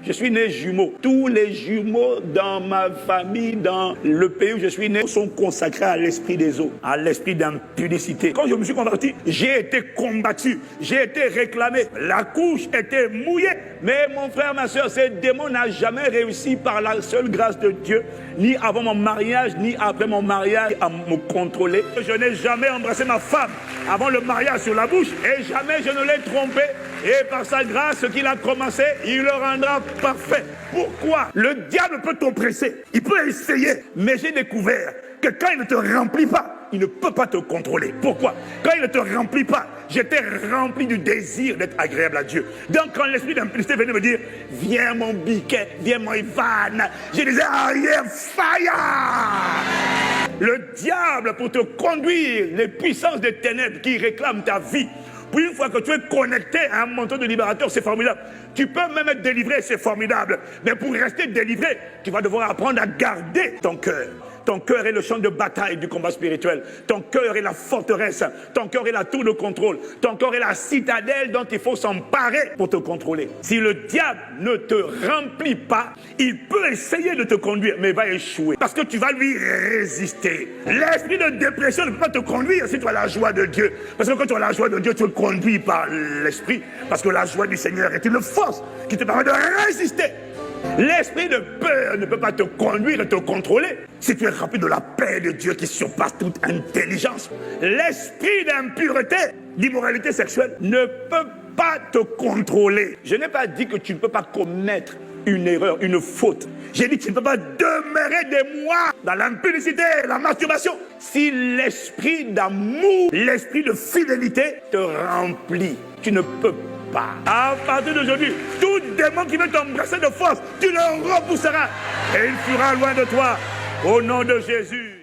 Je suis né jumeau. Tous les jumeaux dans ma famille, dans le pays où je suis né, sont consacrés à l'esprit des eaux, à l'esprit d'impudicité. Quand je me suis converti, j'ai été combattu, j'ai été réclamé. La couche était mouillée. Mais mon frère, ma soeur, ce démon n'a jamais réussi par la seule grâce de Dieu, ni avant mon mariage, ni après mon mariage, à me contrôler. Je n'ai jamais embrassé ma femme avant le mariage sur la bouche et jamais je ne l'ai trompé. Et par sa grâce, ce qu'il a commencé, il le rendra parfait. Pourquoi? Le diable peut t'oppresser, il peut essayer, mais j'ai découvert que quand il ne te remplit pas, il ne peut pas te contrôler. Pourquoi? Quand il ne te remplit pas, j'étais rempli du désir d'être agréable à Dieu. Donc quand l'esprit d'impudicité venait me dire, viens mon biquet, viens mon Ivan, je disais, ah yeah, fire! Le diable, pour te conduire, les puissances des ténèbres qui réclament ta vie, puis une fois que tu es connecté à un manteau de libérateur, c'est formidable. Tu peux même être délivré, c'est formidable. Mais pour rester délivré, tu vas devoir apprendre à garder ton cœur. Ton cœur est le champ de bataille du combat spirituel. Ton cœur est la forteresse. Ton cœur est la tour de contrôle. Ton cœur est la citadelle dont il faut s'emparer pour te contrôler. Si le diable ne te remplit pas, il peut essayer de te conduire, mais il va échouer. Parce que tu vas lui résister. L'esprit de dépression ne peut pas te conduire si tu as la joie de Dieu. Parce que quand tu as la joie de Dieu, tu es conduit par l'esprit. Parce que la joie du Seigneur est une force qui te permet de résister. L'esprit de peur ne peut pas te conduire et te contrôler si tu es rempli de la paix de Dieu qui surpasse toute intelligence. L'esprit d'impureté, d'immoralité sexuelle ne peut pas te contrôler. Je n'ai pas dit que tu ne peux pas commettre une erreur, une faute. J'ai dit que tu ne peux pas demeurer des mois dans l'impudicité, la masturbation. Si l'esprit d'amour, l'esprit de fidélité te remplit, tu ne peux pas. À partir d'aujourd'hui, tout démon qui veut t'embrasser de force, tu le repousseras et il fuira loin de toi. Au nom de Jésus.